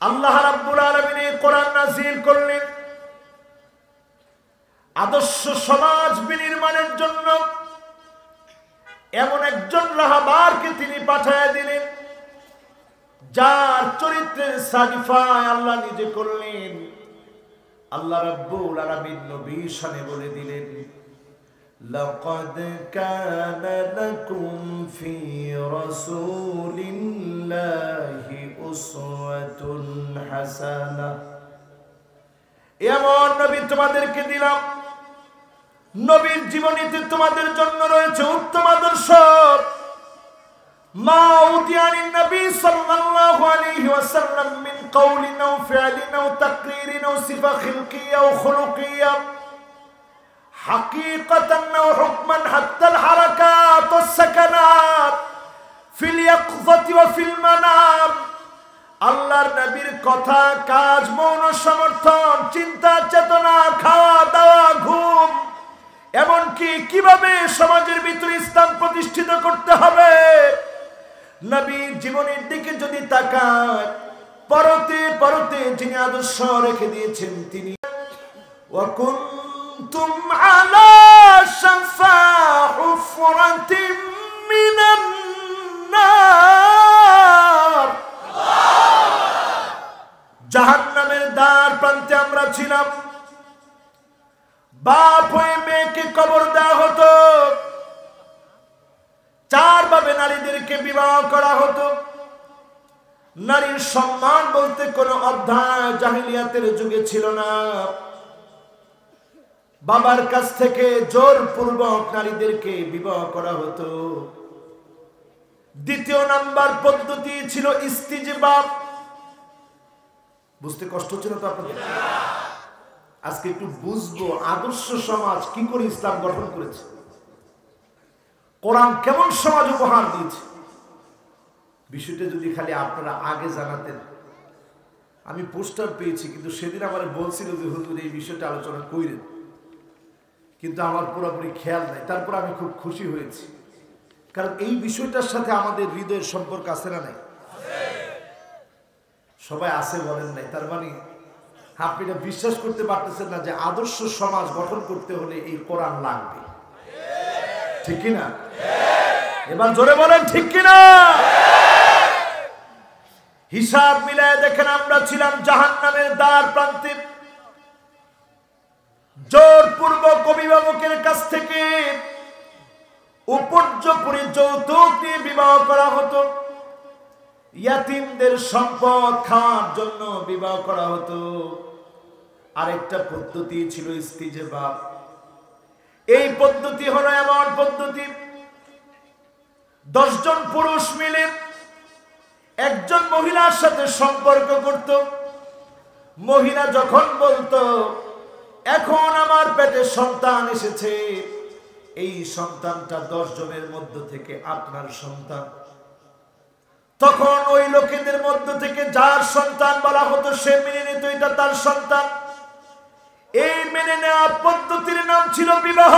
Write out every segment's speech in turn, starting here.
আল্লাহ রাব্বুল আলামিন এই কোরআন নাযিল করলেন আদর্শ সমাজ বিনির্মাণের জন্য। এমন একজন রাহবারকে তিনি পাঠিয়ে দিলেন যার চরিত্রের সার্টিফাই আল্লাহ নিজে করলেন। আল্লাহ রাব্বুল আলামিন নবীর শানে বলে দিলেন, লাকাদ কানা লাকুম ফি রাসূলিল্লাহি উসওয়াতুন হাসানাহ। এমন নবী তোমাদেরকে দিলাম, নবীর জীবনীতে তোমাদের জন্য রয়েছে উত্তম আদর্শ। মা উতিয়ানিন নবী সাল্লাল্লাহু আলাইহি ওয়াসাল্লাম মিন কাওলিন আও ফি'লিন আও তাকরিরিন আও সিফা খিলকিয়্যা আও খুলুকিয়্যা হাকীকাতান আও হুকমান হাত্তা আল হারাকাত ওয়াস সাকানাত ফিল ইয়াকযাতি ওয়া ফিল মানাম। আল্লাহর নবীর কথা, কাজ, মৌন সমর্থন, চিন্তা চেতনা, খাওয়া দাওয়া, ঘুম, এমনকি কিভাবে সমাজের ভিতরে ইসলাম প্রতিষ্ঠিত করতে হবে, নবীর জীবনের দিকে যদি তাকায়, পরতে পরতে যিনি আদর্শ রেখে দিয়েছেন তিনি। ওয়া কুনতুম আলা শাফা হুফরাতিম মিনান নার। জাহান্নামের দ্বার প্রান্তে আমরা ছিলাম। বাপ হয়ে মেয়েকে কবর দেওয়া হতো, চার ভাবে নারীদেরকে বিবাহ করা হতো। নারীর সম্মান বলতে কোনো অধ্যায় জাহিলিয়াতের যুগে ছিল না। বাবার কাছ থেকে জোরপূর্বক নারীদেরকে বিবাহ করা হতো। দ্বিতীয় নাম্বার পদ্ধতি ছিল ইস্তিজবাব। বুঝতে কষ্ট হচ্ছে না তো আপনাদের? আজকে একটু বুঝবো আদর্শ সমাজ কি করে ইসলাম গঠন করেছে, কোরআন কেমন সমাজ উপহার দিয়েছে। বিষয়টা যদি খালি আপনারা আগে জানাতেন। আমি পোস্টার পেয়েছি, কিন্তু সেদিন আমার বলছিল যে হুজুর এই বিষয়টা আলোচনা কইরেন, কিন্তু আমার পুরোপুরি খেয়াল নাই। তারপর আমি খুব খুশি হয়েছি, কারণ এই বিষয়টার সাথে আমাদের হৃদয়ের সম্পর্ক আছে না নাই? সবাই আছে বলেন নাই, তার মানে আপনি এটা বিশ্বাস করতে পারতেছেন না যে আদর্শ সমাজ গঠন করতে হলে এই কোরআন লাগবে, ঠিক কিনা? এবার জোরে বলেন ঠিক কিনা? হিসাব মিলায় দেখেন, আমরা ছিলাম জাহান্নামের দ্বার প্রান্তে। জোরপূর্বক অভিভাবকের কাছ থেকে উপর্যুপরি যৌতুক নিয়ে বিবাহ করা হতো। ইয়াতিমদের সম্পদ খাওয়ার জন্য বিবাহ করা হতো। আরেকটা পদ্ধতি ছিল ইস্তিজবাব। এই পদ্ধতি হলো এমন পদ্ধতি, 10 জন পুরুষ মিলে একজন মহিলার সাথে সম্পর্ক করত। মহিলা যখন বলতো, এখন আমার পেটে সন্তান এসেছে, এই সন্তানটা 10 জনের মধ্য থেকে আপনার সন্তান, তখন ওই লোকেদের মধ্য থেকে যার সন্তান বলা হতো সে মেনে নিত এটা তার সন্তান। এই মেনে নেওয়া পদ্ধতির নাম ছিল বিবাহ।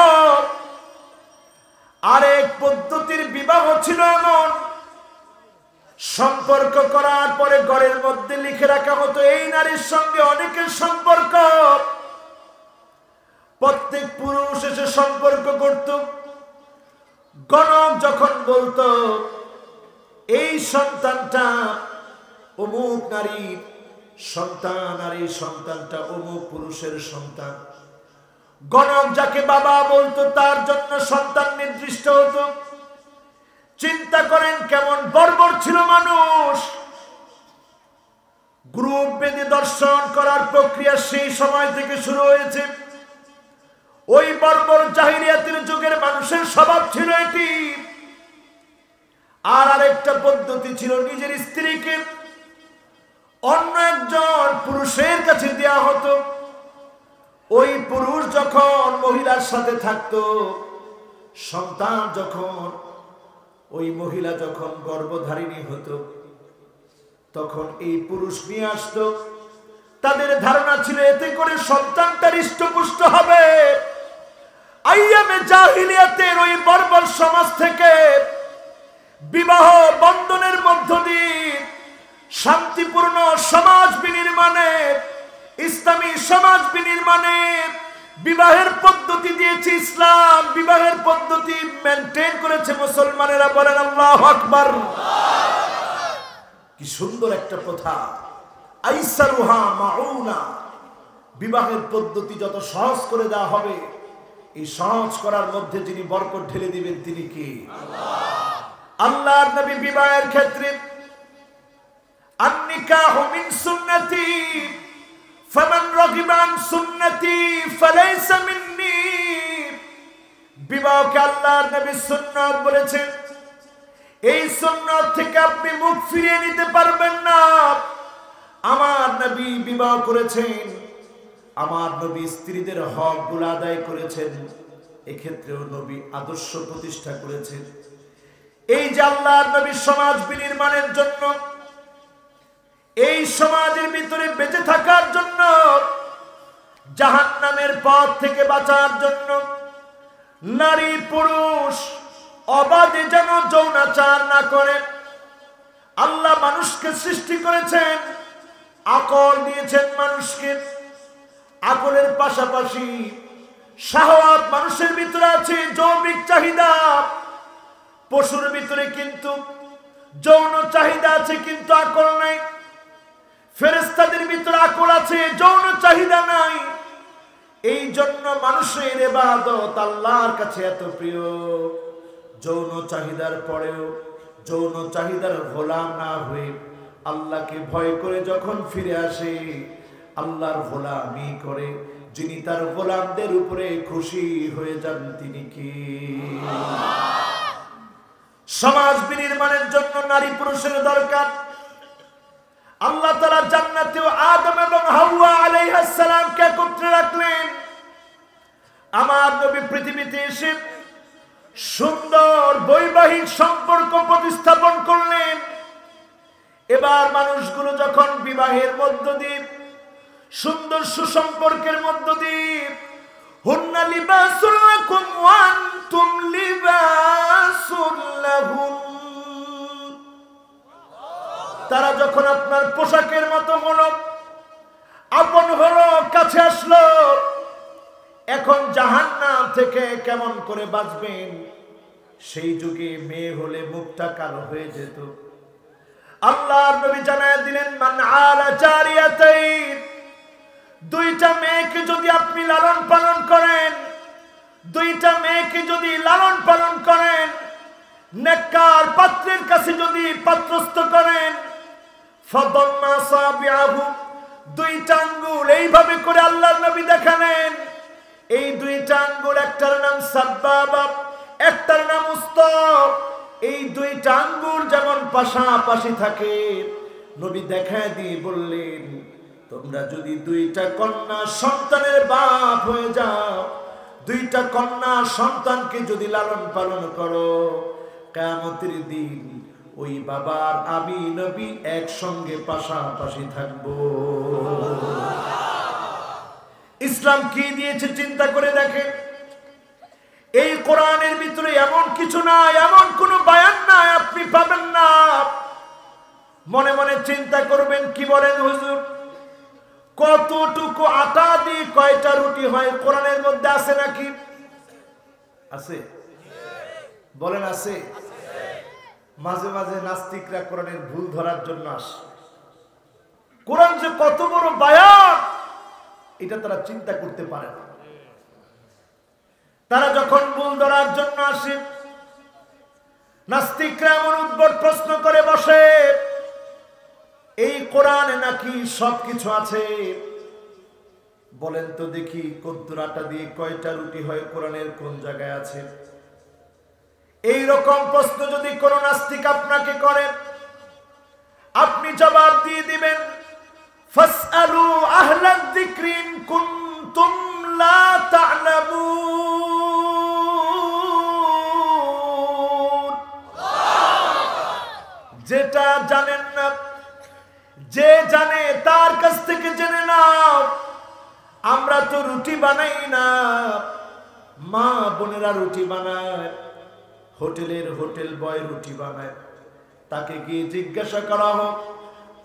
আরেক পদ্ধতির বিবাহ ছিল এমন, সম্পর্ক করার পরে ঘরের মধ্যে লিখে রাখা হতো এই নারীর সঙ্গে অনেকের সম্পর্ক। প্রত্যেক পুরুষ এসে সম্পর্ক করত। গণক যখন বলতো এই সন্তানটা অমুক নারীর সন্তান আর এই সন্তানটা অমুক পুরুষের সন্তান, গণক যাকে বাবা বলতো তার জন্য সন্তান নির্দিষ্ট হতো। চিন্তা করেন কেমন বর্বর ছিল মানুষ। গ্রুপ বেঁধে দর্শন করার প্রক্রিয়া সেই সময় থেকে শুরু হয়েছে। ওই বর্বর জাহিলিয়াতের যুগের মানুষের স্বভাব ছিল এটি। আর আরেকটা পদ্ধতি ছিল নিজের স্ত্রীকে অন্য একজন পুরুষের কাছে দেওয়া হতো। ওই পুরুষ যখন মহিলার সাথে থাকতো, সন্তান যখন ওই মহিলা যখন গর্ভধারিণী হতো, তখন এই পুরুষ নিয়ে আসতো। তাদের ধারণা ছিল এতে করে সন্তানটা হৃষ্টপুষ্ট হবে। আইয়ামে জাহিলিয়াতের ওই বর্বর সমাজ থেকে বিবাহ বন্ধনের মধ্য দিয়ে শান্তিপূর্ণ সমাজ বিনির্মাণে, ইসলামী সমাজ বিনির্মাণে বিবাহের পদ্ধতি দিয়েছে ইসলাম, বিবাহের পদ্ধতি মেনটেন করেছে মুসলমানেরা। বলেন আল্লাহু আকবার। কি সুন্দর একটা প্রথা, আইসারুহা মাউনা। বিবাহের পদ্ধতি যত সহজ করে দেওয়া হবে, এই সহজ করার মধ্যে যিনি বরকত ঢেলে দিবেন তিনি কি? আল্লাহর নবী বিবাহের ক্ষেত্রে আন-নিকাহু মিন সুন্নতি ফামান রাগিবা আন সুন্নতি ফালাইসা মিন্নি। বিবাহকে আল্লাহর নবী সুন্নাত বলেছেন। এই সুন্নাত থেকে আপনি মুখ ফিরিয়ে নিতে পারবেন না। আমার নবী বিবাহ করেছেন, আমার নবী স্ত্রীদের হকগুলো আদায় করেছেন, এক্ষেত্রেও নবী আদর্শ প্রতিষ্ঠা করেছেন। এই যে আল্লাহর নবী সমাজ বিনির্মাণের জন্য, এই সমাজের ভিতরে বেঁচে থাকার জন্য, জাহান্নামের পথ থেকে বাঁচার জন্য, নারী পুরুষ অবাধে যেন যৌনাচার না করে, আল্লাহ মানুষকে সৃষ্টি করেছেন, আকল দিয়েছেন মানুষকে। আকলের পাশাপাশি শাহওয়াত মানুষের ভিতরে আছে, যৌবিক চাহিদা। পশুর ভিতরে কিন্তু যৌন চাহিদা আছে, কিন্তু আকল নাই। ফেরেশতাদের ভিতরে আকল আছে, যৌন চাহিদা নাই। এই জন্য মানুষের ইবাদত আল্লাহর কাছে এত প্রিয়। যৌন চাহিদার পরেও যৌন চাহিদার গোলাম না হয়ে আল্লাহকে ভয় করে যখন ফিরে আসে, আল্লাহর গোলামি করে, যিনি তার গোলামদের উপরে খুশি হয়ে যান তিনি কি? সমাজ বিনির্মাণের জন্য নারী পুরুষের দরকার। আল্লাহ তাআলা জান্নাতেও আদম এবং হাওয়া আলাইহিস সালামকে একত্রে রাখলেন। আমার নবী পৃথিবীতে এসে সুন্দর বৈবাহিক সম্পর্ক প্রতিস্থাপন করলেন। এবার মানুষগুলো যখন বিবাহের মধ্য দিয়ে, সুন্দর সুসম্পর্কের মধ্য দিয়ে, হুন্না লিবাসুল লাকুম ওয়া আনতুম লিবাসুল লাহুম, তারা যখন আপনার পোশাকের মতো হলো, আপন হলো, কাছে আসলো, এখন জাহান্নাম থেকে কেমন করে বাঁচবেন? সেই যুগে মেয়ে হলে মুখটা কালো হয়ে যেত। আল্লাহর নবী জানায় দিলেন, মান আলা জারিয়াতাইন, দুইটা মেয়েকে যদি আপনি লালন পালন করেন, দুইটা মেয়েকে যদি লালন পালন করেন, নেককার পাত্রের কাছে যদি পাত্রস্থ করেন, ফাদাম্মা সাবিআহু, দুইটা আঙ্গুল এইভাবে করে আল্লাহর নবী দেখালেন। এই দুইটা আঙ্গুল, একটার নাম সাব্বাবা, একটার নাম উস্তা। এই দুইটা আঙ্গুল যেমন পাশাপাশি থাকে, নবী দেখায় দিয়ে বললেন, তোমরা যদি দুইটা কন্যা সন্তানের বাপ হয়ে যাও, দুইটা কন্যা সন্তানকে যদি লালন পালন করো, কিয়ামতের দিন ওই বাবার আমি নবী একসঙ্গে পাশাপাশি থাকবো। ইসলাম কি দিয়েছে চিন্তা করে দেখেন। এই কোরআনের ভিতরে এমন কিছু নাই, এমন কোন বায়ান নাই আপনি পাবেন না। মনে মনে চিন্তা করবেন, কি বলেন হুজুর, কতটুকু আটা দিয়ে কয়টা রুটি হয় কোরআনের মধ্যে আছে নাকি? আছে? বলেন আছে? মাঝে মাঝে নাস্তিকরা কোরআনের ভুল ধরার জন্য আসে। কোরআন যে কত বড় বায়ান এটা তারা চিন্তা করতে পারে না। তারা যখন ভুল ধরার জন্য আসে, নাস্তিকরা এমন উদ্ভট প্রশ্ন করে বসে, এই কোরআনে নাকি সবকিছু আছে। বলেন তো দেখি, কদ্দুর আটা দিয়ে কয়টা রুটি হয় কোরআনের কোন জায়গায় আছে? এই রকম প্রশ্ন যদি কোন নাস্তিক আপনাকে করে, আপনি জবাব দিয়ে দিবেন, ফাসআলু আহলায যিকরি ইন কুনতুম লা তা'লামুন। যেটা জানেন না, যে জানে তার কাছ থেকে জেনে নাও। আমরা তো রুটি বানাই না, মা বোনেরা রুটি বানায়, হোটেলের হোটেল বয় রুটি বানায়। তাকে গিয়ে জিজ্ঞাসা করা হোক,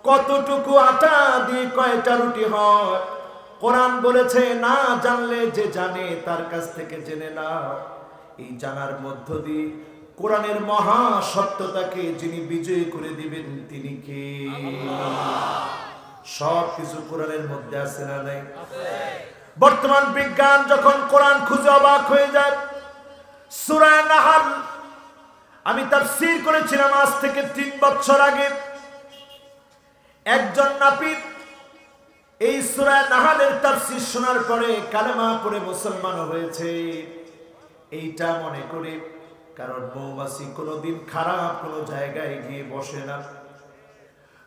কতটুকু আটা দিয়ে কয়টা রুটি হয় কোরআন বলেছে, না জানলে যে জানে তার কাছ থেকে জেনে নাও। এই জানার মধ্য দিয়ে কোরআনের মহা সত্যতাকে যিনি বিজয়ী করে দিবেন তিনি কে? সব কিছু কোরআনের মধ্যে আছে না নাই? বর্তমান বিজ্ঞান যখন কোরআন খুঁজে অবাক হয়ে যায়। সূরা নাহল আমি তাফসীর করেছিলাম আজ থেকে 3 বছর আগে। একজন নাপিত এই সূরা নাহলের তাফসীর শোনার পরে কালেমা পড়ে মুসলমান হয়েছে। এইটা মনে করে, কারণ মৌমাছি কোনোদিন খারাপ কোনো জায়গায় গিয়ে বসে না।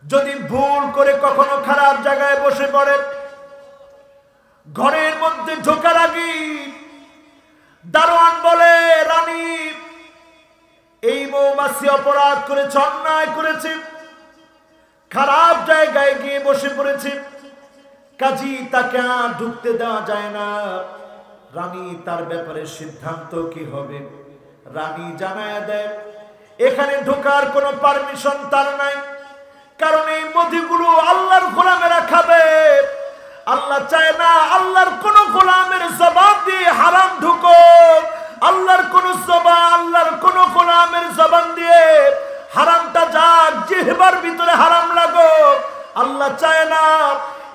যদি ভুল করে কখনো খারাপ জায়গায় বসে পড়ে, ঘরের মধ্যে ঢোকার আগে দারোয়ান বলে, রানী এই মৌমাছি অপরাধ করেছে, অন্যায় করেছে, খারাপ জায়গায় গিয়ে বসে পড়েছে, কাজী তাকে আর ঢুকতে দেওয়া যায় না। রানী তার ব্যাপারে সিদ্ধান্ত কি হবে? রানী জানায় দেয় এখানে ঢোকার কোনো পারমিশন তার নাই, কারণ এই মধুগুলো আল্লাহর গোলামেরা খাবে। আল্লাহ চায় না আল্লাহর কোন গোলামের জবান দিয়ে হারাম ঢুকো, আল্লাহর কোন জবান, আল্লাহর কোন গোলামের জবান দিয়ে হারামটা যাক, জিহ্বার ভিতরে হারাম লাগো, আল্লাহ চায় না।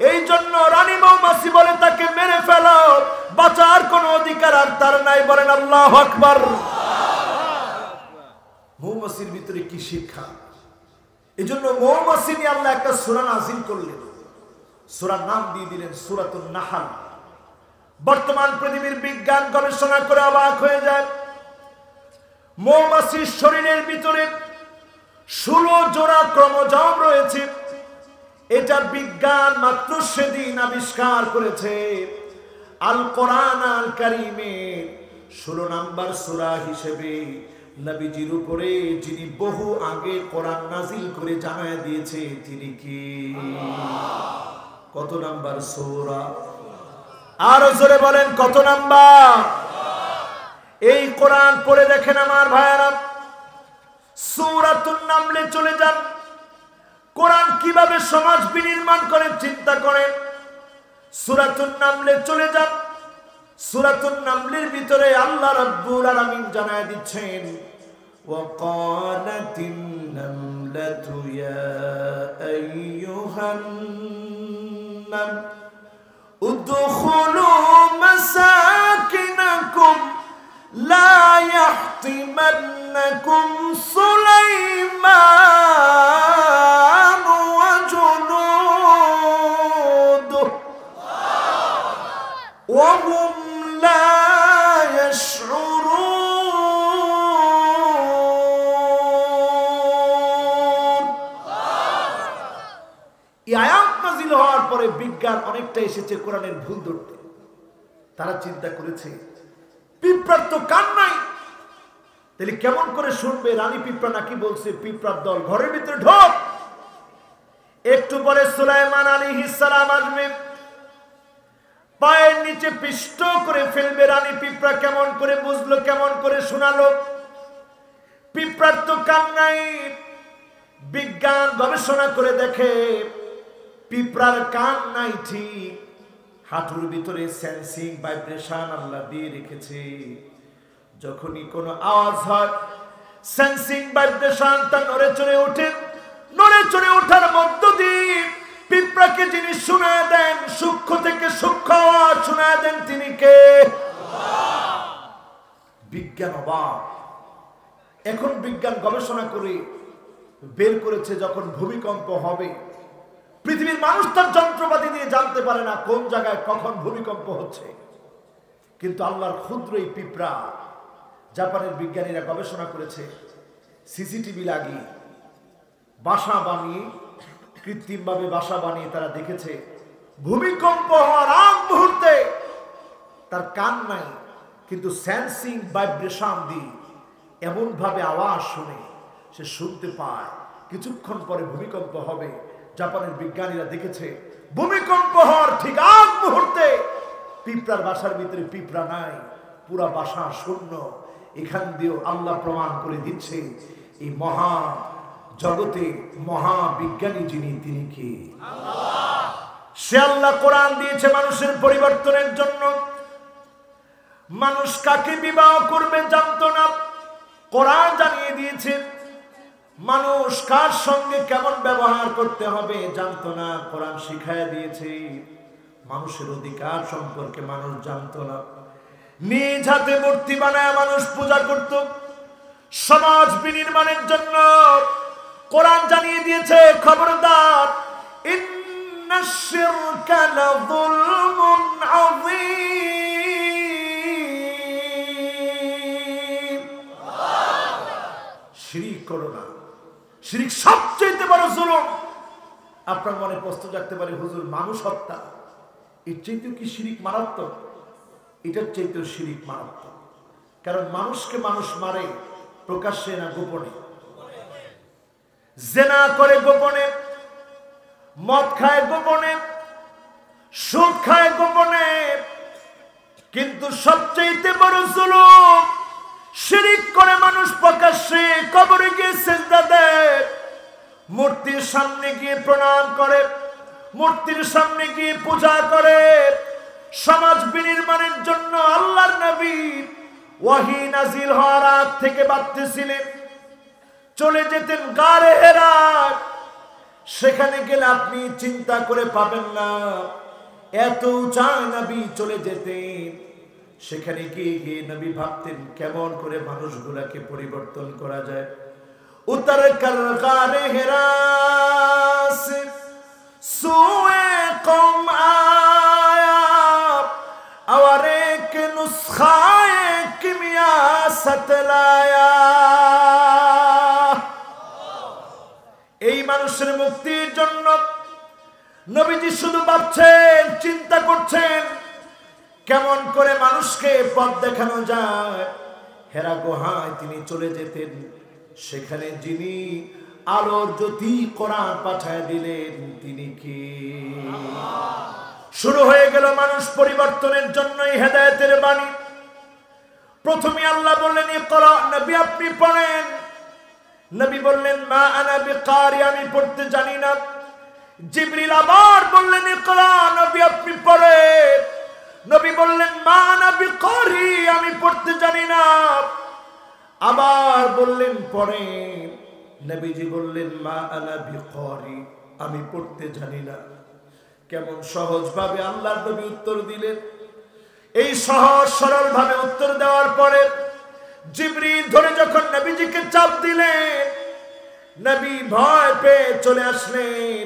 এই জন্য রানী মৌমাছি বলে তাকে মেরে ফেলো, বাঁচার কোন অধিকার আর তার নাই। বলেন আল্লাহু আকবার। মৌমাছির ভিতরে কি শিক্ষা! এই জন্য মৌমাছি নিয়ে আল্লাহ একটা সূরা নাযিল করলেন। সূরার নাম দিয়ে দিলেন সূরাতুন নাহল। বর্তমান পৃথিবীর বিজ্ঞান গবেষণা করে অবাক হয়ে যায়। মৌমাছির শরীরের ভিতরে 16 জোড়া ক্রোমোজোম রয়েছে। এটা বিজ্ঞান মাত্র সেদিন আবিষ্কার করেছে। আল কোরআন আল কারীমের 16 নম্বর সূরা হিসেবে নবীজির উপরে যিনি বহু আগে কোরআন নাযিল করে জানায় দিয়েছে তিনি কি? কত নাম্বার সূরা? আর জোরে বলেন কত নাম্বার? এই কোরআন পড়ে দেখেন আমার ভাইরা, সূরাতুন নামলে চলে যান। কোরআন কিভাবে সমাজ বিনির্মাণ করে চিন্তা করেন। সূরাতুন নামলে চলে যান। সূরাতুন নামলের ভিতরে আল্লাহ রাব্বুল আলামিন জানায় দিচ্ছেন, ওয়াকালাতিন নামলাতু ইয়া আইয়ুহান নাম উদখুলু মাসাকিনাকুম লা ইয়াহতিমান্নাকুম সুলাইমান ওয়া জুনুদুহু ওয়া হুম লা ইয়াশউরুন। এই আয়াত নাযিল হওয়ার পরে বিজ্ঞান অনেকটা এসেছে কোরআনের ভুল ধরতে। তারা চিন্তা করেছে পিঁপড়ার তো কান নাই, তাহলে কেমন করে শুনবে? রানী পিঁপড়া নাকি বলছে পিঁপড়ার দল ঘরের ভিতরে ঢোক। একটু পরে সুলাইমান আলাইহিস সালাম আসবে, পায়ের নিচে পিষ্ট করে ফেলবে। রানী পিঁপড়া কেমন করে বুঝলো, কেমন করে শোনালো? পিঁপড়ার তো কান নাই। বিজ্ঞান গবেষণা করে দেখে পিঁপড়ার কান নাই ঠিক, হাঁটুর ভিতরে সেন্সিং ভাইব্রেশন আল্লাহ দিয়ে রেখেছে। যখনই কোনো আওয়াজ হয় সেন্সিং ভাইব্রেশনটা নড়ে চড়ে ওঠে। নড়ে চড়ে ওঠার মধ্য দিয়ে পিঁপড়াকে যিনি শোনায় দেন, সূক্ষ্ম থেকে সূক্ষ্ম আওয়াজ শোনায় দেন, তিনি কে? বিজ্ঞান অবাক। এখন বিজ্ঞান গবেষণা করে বের করেছে যখন ভূমিকম্প হবে, পৃথিবীর মানুষ তার যন্ত্রপাতি দিয়ে জানতে পারে না কোন জায়গায় কখন ভূমিকম্প হচ্ছে, কিন্তু আল্লাহর ক্ষুদ্র এই পিঁপড়া, জাপানের বিজ্ঞানীরা গবেষণা করেছে সিসিটিভি লাগিয়ে বাসা বানিয়ে, কৃত্রিমভাবে বাসা বানিয়ে তারা দেখেছে ভূমিকম্প হওয়ার আগ মুহূর্তে তার কান নাই, কিন্তু সেন্সিং ভাইব্রেশন দিয়ে এমন ভাবে আওয়াজ শুনে সে শুনতে পায় কিছুক্ষণ পরে ভূমিকম্প হবে। জাপানের বিজ্ঞানীরা দেখেছে ভূমিকম্প হওয়ার ঠিক আগ মুহূর্তে পিঁপড়ার বাসার ভিতরে পিঁপড়া নাই, পুরা বাসা শূন্য। এখান দিয়েও আল্লাহ প্রমাণ করে দিচ্ছে এই মহা জগতে মহাবিজ্ঞানী যিনি, তিনি কি? সে আল্লাহ কোরআন দিয়েছে মানুষের পরিবর্তনের জন্য। মানুষ কাকে বিবাহ করবে জানতো না, কোরআন জানিয়ে দিয়েছে। মানুষ কার সঙ্গে কেমন ব্যবহার করতে হবে জানতো না, কোরআন শিখাইয়া দিয়েছে। মানুষের অধিকার সম্পর্কে মানুষ জানতো না। নিজ হাতে মূর্তি বানায় মানুষ পূজা করত। সমাজ বিনির্মাণের জন্য কোরআন জানিয়ে দিয়েছে, খবরদার, ইন্নাশ শিরকা লাযুলমুন আযীম। শিরক করো না, শিরক সবচেয়ে বড় জুলুম। আপনার মনে প্রশ্ন জাগতে পারে, হুজুর মানুষ হত্যা, এর চাইতেও কি শিরক মারাত্মক? এটার চাইতেও শিরক মারাত্মক। কারণ মানুষকে মানুষ মারে প্রকাশ্যে না গোপনে? জিনা করে গোপনে, মদ খায় গোপনে, সুদ খায় গোপনে। কিন্তু সবচেয়ে বড় জুলুম, শিরক করে মানুষ প্রকাশ্যে কবরে গিয়ে সিজদা দেয়, মূর্তির সামনে গিয়ে প্রণাম করে, মূর্তির সামনে গিয়ে পূজা করে। সমাজ বিনির্মাণের জন্য আল্লাহর নবী ওয়াহী নাজিল হওয়ার আগ থেকে ভাবতেছিলেন, চলে যেতেন গারে হেরা। সেখানে গেলে আপনি চিন্তা করে পাবেন না, এত উঁচা নবী চলে যেতেন। সেখানে গিয়ে নবী ভাবতেন কেমন করে মানুষগুলাকে পরিবর্তন করা যায়। উতর কর গারে হেরা সে সুয়ে কম আয়া और एक नुस्खाए किमिया सतलाया। এই মানুষের মুক্তির জন্য নবীজি শুধু ভাবছেন, চিন্তা করছেন কেমন করে মানুষকে পথ দেখানো যায়। হেরা গুহায় তিনি চলে যেতেন, সেখানে যিনি আলোর জ্যোতি কোরআন পাঠায় দিলেন তিনি কি? শুরু হয়ে গেল মানুষ পরিবর্তনের জন্যই হেদায়েতের বাণী। প্রথমে আল্লাহ বললেন ইকরা, নবী আপনি পড়েন। নবী বললেন মা আনা বিকারি, আমি পড়তে জানি না। জিবরিল আবার বললেন ইকরা, নবী আপনি পড়েন। নবী বললেন মা আনা বিকারি, আমি পড়তে জানি না। আবার বললেন পড়েন। নবীজি বললেন মা আনা বিকারি, আমি পড়তে জানি না। কেমন সহজ ভাবে আল্লাহর নবী উত্তর দিলেন। এই সহজ সরল ভাবে উত্তর দেওয়ার পরে জিবরিল ধরে যখন নবীজিকে চাপ দিলেন, নবী ভয় পেয়ে চলে আসলেন।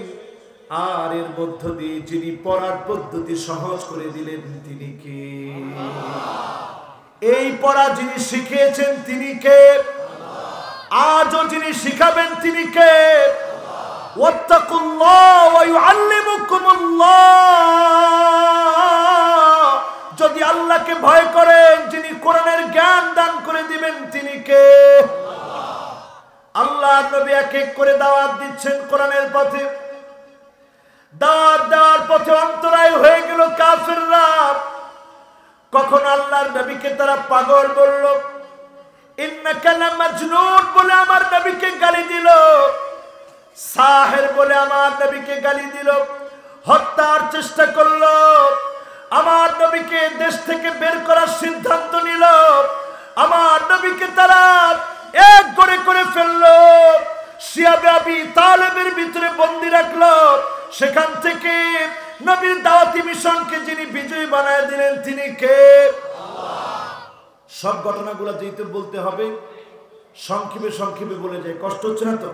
আর এর মধ্য দিয়ে যিনি পড়ার পদ্ধতি সহজ করে দিলেন তিনি কে? এই পড়া যিনি শিখিয়েছেন তিনি কে? আজও যিনি শিখাবেন তিনি কে? যদি আল্লাহকে ভয় করেন, যিনি কোরআনের জ্ঞান দান করে দিবেন তিনি কে? আল্লাহ নবী এক এক করে দাওয়াত দিচ্ছেন কোরআনের পথে। দাওয়াত দেওয়ার পথে অন্তরায় হয়ে গেল কাফেররা। কখন আল্লাহর নবীকে তারা পাগল বলল, ইন্নাকা লামাজনুন বলে আমার নবীকে গালি দিল, সাহের বলে আমার নবীকে গালি দিল, হত্যার চেষ্টা করলো, আমার নবীকে দেশ থেকে বের করার সিদ্ধান্ত নিল, আমার নবীকে তারা এক করে করে ফেললো, শিয়াবে আবি তালেবের ভিতরে বন্দী রাখলো। সেখান থেকে নবীর দাওয়াতি মিশনকে যিনি বিজয়ী বানায় দিলেন তিনি কে? সব ঘটনাগুলো যেহেতু বলতে হবে, সংক্ষেপে সংক্ষেপে বলে যায়, কষ্ট হচ্ছে না তো?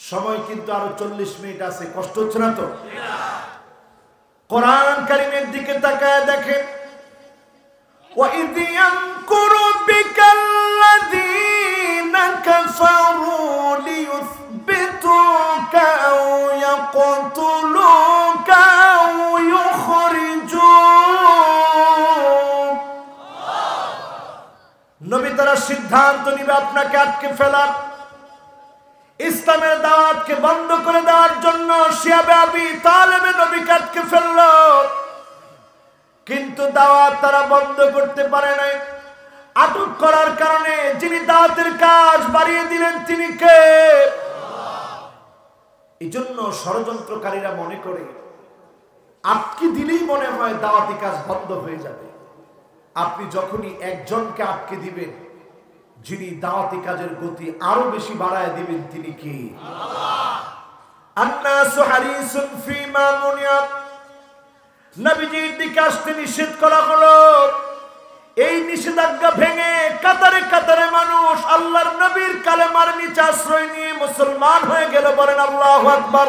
সময় কিন্তু আরো 40 মিনিট আছে, কষ্ট হচ্ছে না তো? কোরআন কারীমের দিকে তাকায় দেখেন, وَإِذْ يَمْكُرُ بِكَ الَّذِينَ كَفَرُوا لِيُثْبِتُوكَ أَوْ يَقْتُلُوكَ أَوْ يُخْرِجُوكَ। নবী তারা সিদ্ধান্ত নিবে আপনাকে আটকে ফেলার, ইসলামের দাওয়াতকে বন্ধ করে দেওয়ার জন্য। শিয়াবে আবি তালেবে নবীকে আটকে ফেলল, কিন্তু দাওয়াত তারা বন্ধ করতে পারে নাই। আটক করার কারণে যিনি দাওয়াতের কাজ বাড়িয়ে দিলেন তিনি কে? এই জন্য ষড়যন্ত্রকারীরা মনে করে আটকে দিলেই মনে হয় দাওয়াতি কাজ বন্ধ হয়ে যাবে। আপনি যখনই একজনকে আটকে দিবেন, যিনি দাওয়াতি কাজের গতি আরো বেশি বাড়ায় দিবেন তিনি কে? আন্নাসু হারিসুন ফিমা মুনিয়া, নবীজির দিকে আসতে নিষেধ করা হলো। এই নিষেধাজ্ঞা ভেঙে কাতারে কাতারে মানুষ আল্লাহর নবীর কালেমার নিচে আশ্রয় নিয়ে মুসলমান হয়ে গেল। বলেন আল্লাহু আকবার।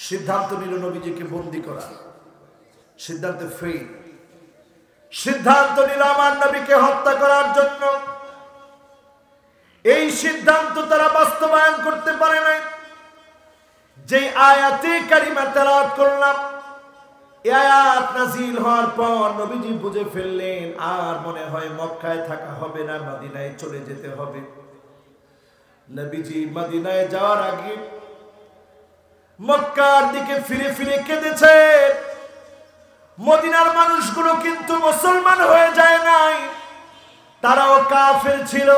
সিদ্ধান্ত নিল নবীজিকে বন্দী করা, সিদ্ধান্তে ফেল। সিদ্ধান্ত নিল আমার নবীকে হত্যা করার জন্য। এই সিদ্ধান্ত তারা বাস্তবায়ন করতে পারে নাই। যে আয়াতে কারিমা তেলাওয়াত করলাম, এই আয়াত নাযিল হওয়ার পর নবীজি বুঝে ফেললেন আর মনে হয় মক্কায় থাকা হবে না, মদিনায় চলে যেতে হবে। নবীজি মদিনায় যাওয়ার আগে মক্কার দিকে ফিরে ফিরে কেঁদেছে। মদিনার মানুষগুলো কিন্তু মুসলমান হয়ে যায় নাই, তারাও কাফের ছিল।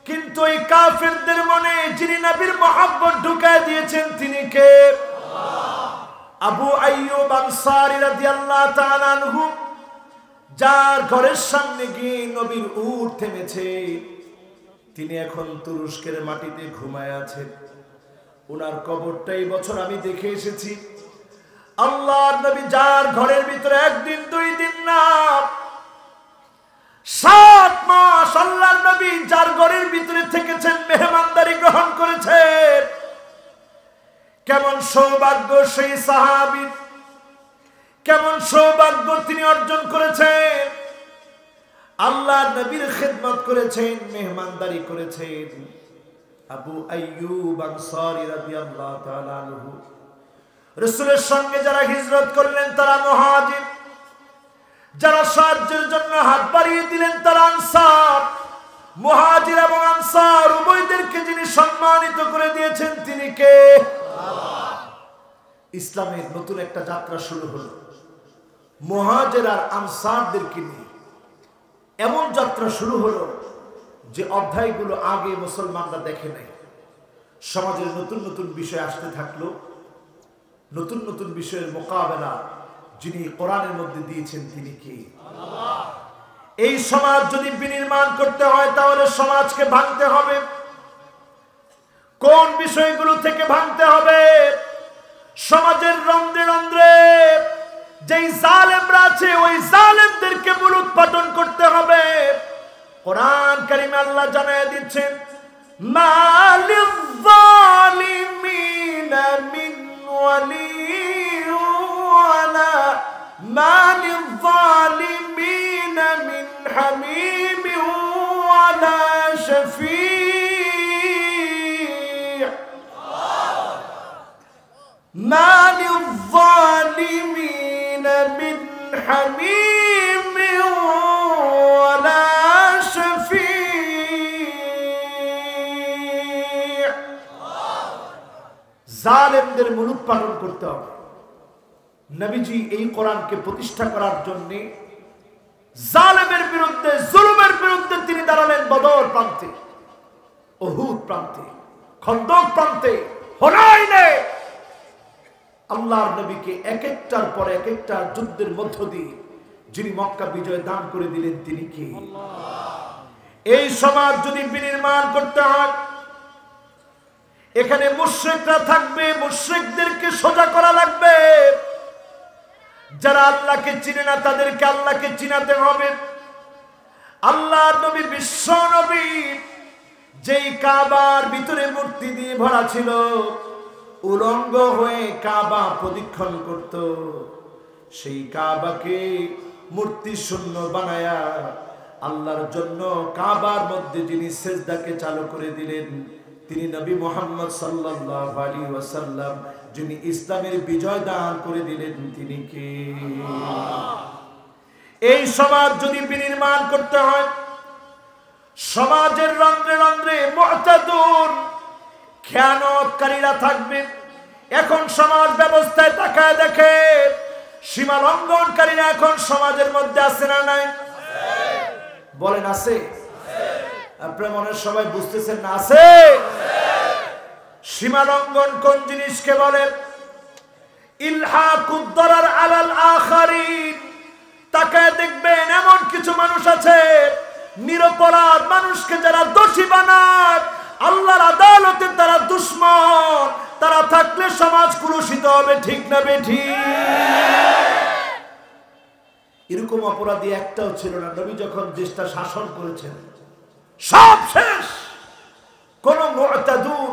কিন্তু এই কাফেরদের মনে যিনি নবীর মহব্বত ঢুকায় দিয়েছেন তিনি কে? আবু আইয়ুব আনসারী রাদিয়াল্লাহু তাআলা আনহু, যার ঘরের সামনে গিয়ে নবীর উট থেমেছে, তিনি এখন তুরস্কের মাটিতে ঘুমায় আছেন। ওনার কবরটা এই বছর আমি দেখে এসেছি। আল্লাহর নবী যার ঘরের ভিতরে একদিন দুই দিন না 7 মাস আল্লাহর নবী যার ঘরের ভিতরে থেকেছেন, মেহমানদারি গ্রহণ করেছেন। কেমন সৌভাগ্য সেই সাহাবী, কেমন সৌভাগ্য তিনি অর্জন করেছেন। আল্লাহর নবীর খেদমত করেছেন, মেহমানদারি করেছেন। আবু আইয়ুব আনসারী রাদিয়াল্লাহু তাআলা আনহু, রাসূলের সঙ্গে যারা হিজরত করলেন তারা মুহাজির, যারা সাহায্যের জন্য হাত বাড়িয়ে দিলেন তারা আনসার। মুহাজির এবং আনসার উভয়দেরকে যিনি সম্মানিত করে দিয়েছেন তিনি কে? ইসলামের নতুন একটা যাত্রা শুরু হলো মুহাজির আর আনসারদেরকে নিয়ে। এমন যাত্রা শুরু হলো যে অধ্যায়গুলো আগে মুসলমানরা দেখে নাই। সমাজের নতুন নতুন বিষয় আসতে থাকলো, নতুন নতুন বিষয়ের মোকাবেলা যিনি কোরআনের মধ্যে দিয়েছেন তিনি কে? এই সমাজ যদি বিনির্মাণ করতে হয় তাহলে সমাজকে ভাঙতে হবে। কোন বিষয়গুলো থেকে ভাঙতে হবে? সমাজের রন্ধ্রে রন্ধ্রে যেই জালেমরা আছে ওই জালেমদেরকে মূলোৎপাটন করতে হবে। কোরআন কারিমে আল্লাহ জানায় দিচ্ছেন, মালিল যালিমিনা মিন ওয়ালি ওয়ালা মালিল যালিমিনা মিন হামিম ওয়ালা শাফি। মালিল যালিমিনা মিন হামিম ওয়ালা শাফি। জালেমদের মূলোৎপাটন করতে হবে। নবীজি এই কোরআনকে প্রতিষ্ঠা করার জন্য জালেমের বিরুদ্ধে, জুলুমের বিরুদ্ধে তিনি দাঁড়ালেন বদর প্রান্তে, উহুদ প্রান্তে, খন্দক প্রান্তে, হুনাইনে। আল্লাহর নবীকে এক একটার পর এক একটা যুদ্ধের মধ্য দিয়ে যিনি মক্কা বিজয় দান করে দিলেন তিনি কে? এই সমাজ যদি বিনির্মাণ করতে হয়, এখানে মুশরিকরা থাকবে, মুশরিকদেরকে সোজা করা লাগবে। যারা আল্লাহকে চিনে না তাদেরকে আল্লাহকে চিনাতে হবে। আল্লাহর নবী, বিশ্ব নবী, যেই কাবার ভিতরে মূর্তি দিয়ে ভরা ছিল, উলঙ্গ হয়ে কাবা প্রদক্ষিণ করত, সেই কাবাকে মূর্তি শূন্য বানায়া আল্লাহর জন্য কাবার মধ্যে যিনি সিজদাকে চালু করে দিলেন তিনি নবী মুহাম্মদ সাল্লাল্লাহু আলাইহি ওয়াসাল্লাম, যিনি ইসলামের বিজয় দান করে দিলেন তিনি কে? এই সমাজ যদি বিনির্মাণ করতে হয়, সমাজের রন্ধ্রে রন্ধ্রে মুতাদুন খেয়ানতকারীরা থাকবে। এখন সমাজ ব্যবস্থায় তাকায় দেখে সীমা লঙ্ঘনকারীরা এখন সমাজের মধ্যে আছে না নাই? বলেন আছে? আপনারা মনে হয় সবাই বুঝতেছেন না? আছে। সীমা লঙ্ঘন কোন জিনিসকে বলে? ইলহাকুদ দারার আলাল আখারিন। তাকায় দেখবেন এমন কিছু মানুষ আছে নিরপরাধ মানুষকে যারা দোষী বানায়, আল্লাহর আদালতে তারা দুশমন, তারা থাকলে সমাজ কুলুষিত হবে। ঠিক না বেঠিক? এরকম অপরাধী একটাও ছিল না নবী যখন দেশটা শাসন করেছেন। সব শেষ, কোন মুতাদুন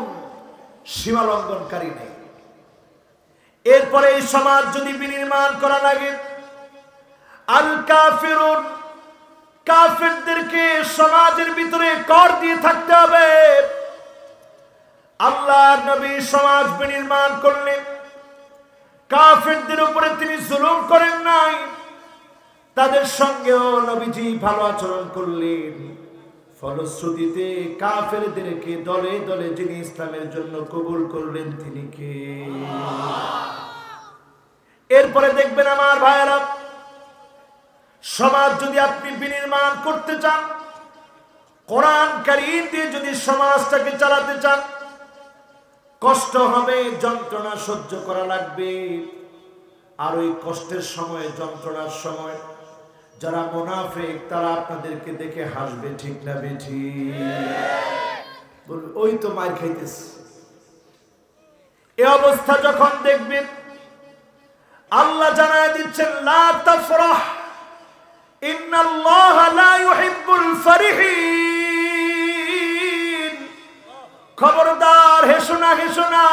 সীমা লঙ্ঘনকারী নেই। এরপরে এই সমাজ যদি বিনির্মাণ করা লাগে, আল কাফিরুন, কাফেরদেরকে সমাজের ভিতরে কর দিয়ে থাকতে হবে। আল্লাহর নবী সমাজ বিনির্মাণ করলেন, কাফেরদের উপরে তিনি জুলুম করেন নাই, তাদের সঙ্গেও নবীজি ভালো আচরণ করলেন। ফলশ্রুতিতে কাফেরদেরকে দলে দলে যিনি ইসলামের জন্য কবুল করলেন তিনি কে? এরপরে দেখবেন আমার ভাইয়েরা, সমাজ যদি আপনি বিনির্মাণ করতে চান, কোরআন কারীম দিয়ে যদি সমাজটাকে চালাতে চান, কষ্ট হবে, যন্ত্রণা সহ্য করা লাগবে। আর ওই কষ্টের সময়, যন্ত্রণার সময় যারা মুনাফিক তারা আপনাদেরকে দেখে হাসবে। ঠিক না বেঠিক? বলবে ওই তো মার খাইতেছে। এই অবস্থা যখন দেখবেন, আল্লাহ জানায় দিচ্ছেন লা তাফরাহ ইন্নাল্লাহা লা ইউহিব্বুল ফারিহিন। খবরদার, হেসো না, হেসো না,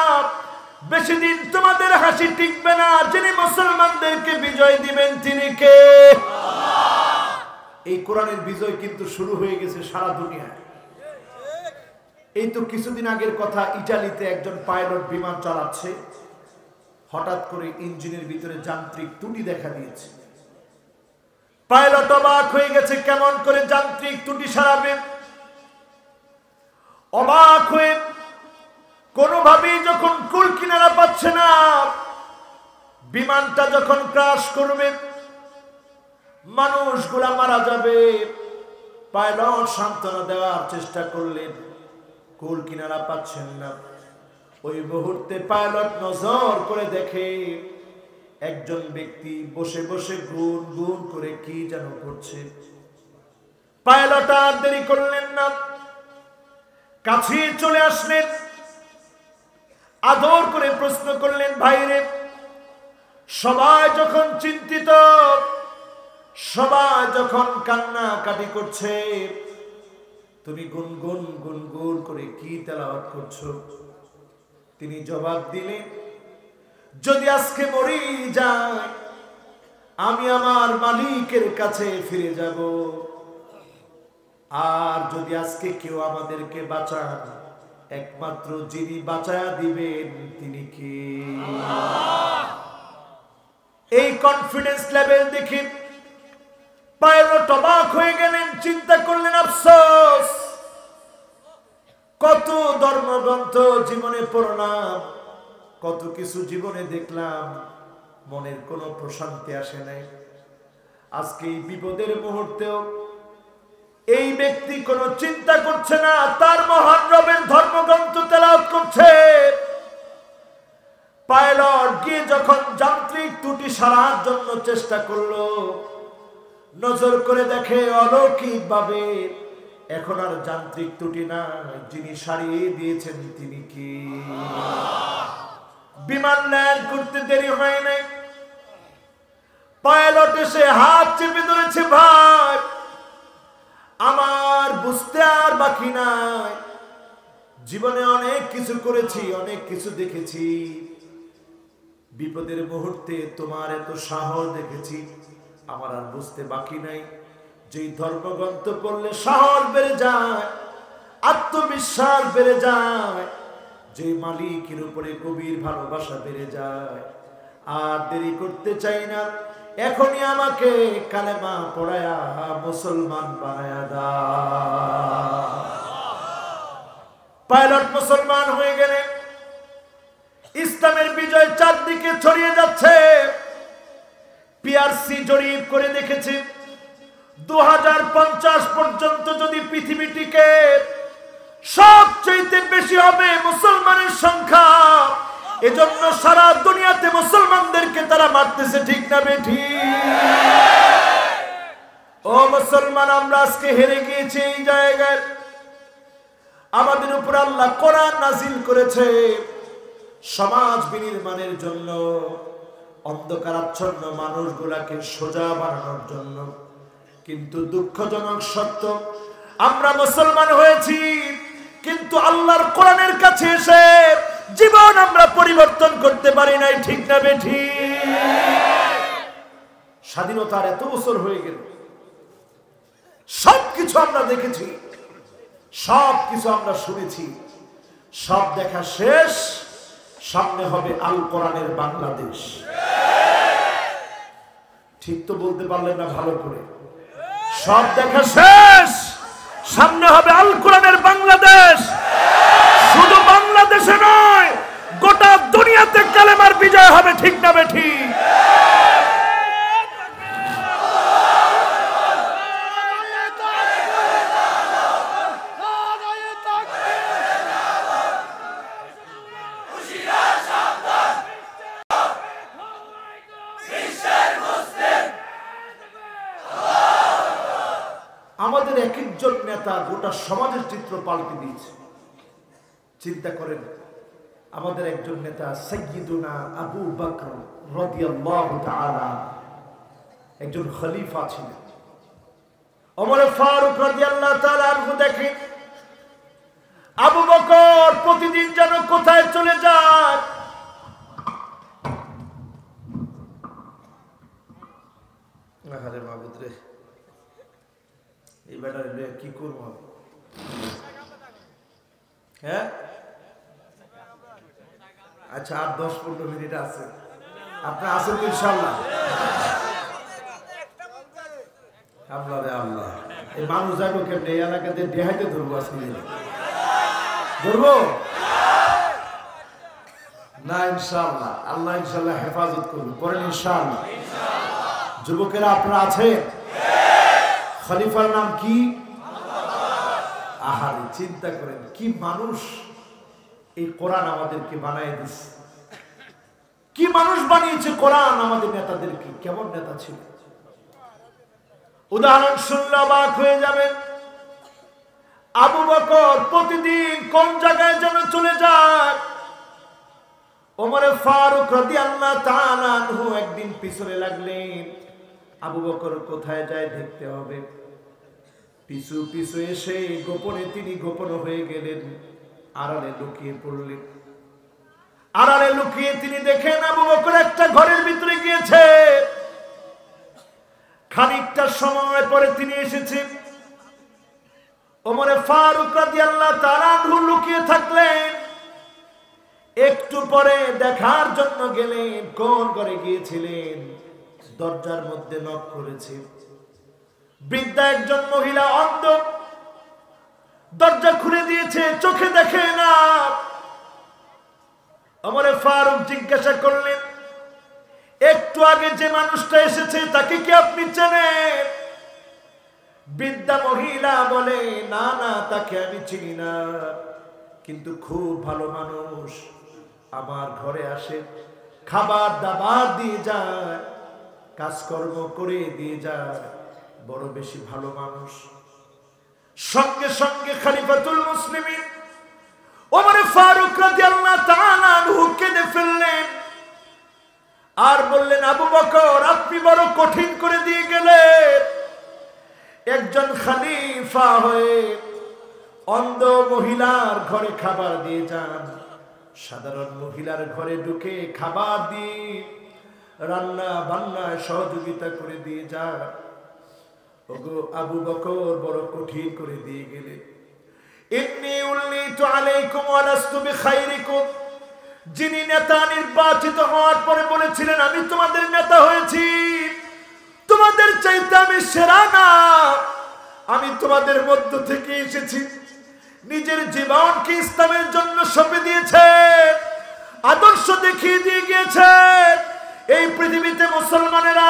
বেশি দিন তোমাদের হাসি টিকবে না। যিনি মুসলমানদেরকে বিজয় দিবেন তিনি কে? এই কোরআনের বিজয় কিন্তু শুরু হয়ে গেছে সারা দুনিয়ায়। এই তো কিছুদিন আগের কথা, ইটালিতে একজন পাইলট বিমান চালাচ্ছে, হঠাৎ করে ইঞ্জিনের ভিতরে যান্ত্রিক ত্রুটি দেখা দিয়েছে। পাইলট অবাক হয়ে গেছে, কেমন করে যান্ত্রিক ত্রুটি সারাবে। অবাক হয়ে কোনোভাবেই যখন কুল কিনারা পাচ্ছে না, বিমানটা যখন ক্র্যাশ করবে, মানুষগুলা মারা যাবে, পাইলট সান্ত্বনা দেওয়ার চেষ্টা করলেন, কুল কিনারা পাচ্ছেন না। ওই মুহূর্তে পাইলট নজর করে দেখে একজন ব্যক্তি বসে বসে গুন গুন করে কি যেন করছে। পাইলট আর দেরি করলেন না, কাছে চলে আসলেন, আদর করে প্রশ্ন করলেন, ভাইরে, সবাই যখন চিন্তিত, সবাই যখন কান্নাকাটি করছে, তুমি গুনগুন গুনগুন করে কি তেলাওয়াত করছো? তিনি জবাব দিলেন, যদি আজকে মরি যায়, আমি আমার মালিকের কাছে ফিরে যাব। আর যদি আজকে কেউ আমাদেরকে বাঁচান, একমাত্র যিনি বাঁচায়া দিবেন তিনি কে? এই কনফিডেন্স লেভেল দেখে পাইলট অবাক হয়ে গেলেন, চিন্তা করলেন, আফসোস, কত ধর্মগ্রন্থ জীবনে পড়লাম, কত কিছু জীবনে দেখলাম, মনের কোনো প্রশান্তি আসে নাই। আজকে এই বিপদের মুহূর্তেও এই ব্যক্তি কোনো চিন্তা করছে না, তার মহান রবের ধর্মগ্রন্থ তেলাওয়াত করছে। পাইলট গিয়ে যখন যান্ত্রিক ত্রুটি সারার জন্য চেষ্টা করলো, নজর করে দেখে অলৌকিক ভাবে এখন আর যান্ত্রিক ত্রুটি না, যিনি সারিয়ে দিয়েছেন তিনি কি? বিমান ল্যান্ড করতে দেরি হয় নাই, পাইলট এসে হাত চেপে ধরেছে, ভাই আমার বুঝতে আর বাকি নাই, জীবনে অনেক কিছু করেছি, অনেক কিছু দেখেছি, বিপদের মুহূর্তে তোমার এত সাহস দেখেছি, আমার আর বুঝতে বাকি নাই। যেই ধর্মগ্রন্থ পড়লে সাহস বেড়ে যায়, আত্মবিশ্বাস বেড়ে যায়, যে মালিকের উপরে গভীর ভালোবাসা বেড়ে যায়। আর দেরি করতে চাই না, এখনই আমাকে কালেমা পড়ায়া মুসলমান বানায়া দাও। পাইলট মুসলমান হয়ে গেলেন, ইসলামের বিজয় চারদিকে ছড়িয়ে যাচ্ছে। পিআরসি জরিপ করে দেখেছে, 2050 পর্যন্ত যদি পৃথিবীটিকে সবচেয়ে বেশি হবে মুসলমানের সংখ্যা। এজন্য সারা দুনিয়াতে মুসলমানদেরকে তারা মারতেছে, ঠিক না বেঠিক? ও মুসলমান, আমরা আজকে হেরে গিয়েছি এই জায়গায়। আমাদের উপর আল্লাহ কোরআন নাজিল করেছে সমাজ বিনির্মাণের জন্য, অন্ধকারাচ্ছন্ন মানুষগুলাকে সোজা বানানোর জন্য। কিন্তু দুঃখজনক সত্য, আমরা মুসলমান হয়েছি কিন্তু আল্লাহর কোরআনের কাছে এসে জীবন আমরা পরিবর্তন করতে পারি নাই, ঠিক না বেঠিক? স্বাধীনতার এত বছর হয়ে গেল, সবকিছু আমরা দেখেছি, সবকিছু আমরা শুনেছি, সব দেখা শেষ। সামনে হবে আল কোরআনের বাংলাদেশ। ঠিক তো বলতে পারলেন না ভালো করে? সব দেখা শেষ, সামনে হবে আল কোরআনের বাংলাদেশ। শুধু বাংলাদেশে নয়, গোটা দুনিয়াতে কালেমার বিজয় হবে, ঠিক না বেঠিক? আমাদের এক একজন নেতা গোটা সমাজের চিত্র পাল্টে দিয়েছে। চিন্তা করেন, আমাদের একজন নেতা সাইয়্যিদুনা আবু বকর রাদিয়াল্লাহু তাআলা একজন খলিফা ছিলেন। ওমর ফারুক রাদিয়াল্লাহু তাআলা আনহু দেখেন আবু বকর প্রতিদিন যেন কোথায় চলে যায়। আরে মাবুদ রে, এই ব্যাটারে কি করবো? হ্যাঁ, আচ্ছা, আর 10-15 মিনিট আছে। আপনার আছেন তো ইনশাআল্লাহ? আল্লাহ রে আল্লাহ, এই মানুষ যাবো কেমনে? এই এলাকাতে দেহাইতে ধরবো আজকে? ধরবো না ইনশাআল্লাহ। আল্লাহ ইনশাআল্লাহ হেফাজত করুন। পড়েন ইনশাআল্লাহ। যুবকেরা আপনারা আছেন? খলিফার নাম কি? আহারে, চিন্তা করেন কি মানুষ এই কোরআন আমাদেরকে বানিয়ে দিচ্ছে। কি মানুষ বানিয়েছে কোরআন আমাদের নেতাদেরকে। কেমন নেতা ছিল! উদাহরণ শুনলে অবাক হয়ে যাবেন। আবু বকর প্রতিদিন কোন জায়গায় যেন চলে যায়। ওমর ফারুক রাদিয়াল্লাহু তাআলা আনহু একদিন পিছনে লাগলেন। আবু বকর কোথায় যায় দেখতে হবে। পিছু পিছু এসে গোপনে তিনি গোপন হয়ে গেলেন, আড়ালে লুকিয়ে পড়লেন। আড়ালে লুকিয়ে তিনি দেখেন আবু বকর একটা ঘরের ভিতরে গিয়েছে। খানিকটা সময় পরে তিনি এসেছেন। ওমর ফারুক রাদিয়াল্লাহু তাআলা আনহু লুকিয়ে থাকলেন। একটু পরে দেখার জন্য গেলেন কোন ঘরে গিয়েছিলেন। দরজার মধ্যে নক করেছে। বৃদ্ধা একজন মহিলা, অন্ধ, দরজা খুলে দিয়েছে, চোখে দেখে না। ওমর ফারুক জিজ্ঞাসা করলেন, একটু আগে যে মানুষটা এসেছে তাকে কি আপনি চেনেন? বৃদ্ধা মহিলা বলে, না না, তাকে আমি চিনি না, কিন্তু খুব ভালো মানুষ, আমার ঘরে আসে, খাবার দাবার দিয়ে যায়, কাজকর্ম করে দিয়ে যায়, বড় বেশি ভালো মানুষ। সঙ্গে সঙ্গে খলিফাতুল মুসলিমিন ওমর ফারুক রাদিয়াল্লাহু তাআলা আনহু কেঁদে ফেললেন আর বললেন, আবু বকর, আপনি বড় কঠিন করে দিয়ে গেলেন। একজন খলিফা হয়ে অন্ধ মহিলার ঘরে খাবার দিয়ে যান, সাধারণ মহিলার ঘরে ঢুকে খাবার দিয়ে রান্না বান্নায় সহযোগিতা করে দিয়ে যান। ওগো আবু বকর, বড় কঠিন করে দিয়ে গেলে। ইন্নী উল্লিতু আলাইকুম ওয়া লাস্তু বিখাইরিকুম, যিনি নেতা নির্বাচিত হওয়ার পরে বলেছিলেন আমি তোমাদের নেতা হয়েছি, তোমাদের চাইতে আমি সেরা না, আমি তোমাদের মধ্য থেকে এসেছি। নিজের জীবনকে ইসলামের জন্য সঁপে দিয়েছেন, আদর্শ দেখিয়ে দিয়ে গিয়েছেন। এই পৃথিবীতে মুসলমানেরা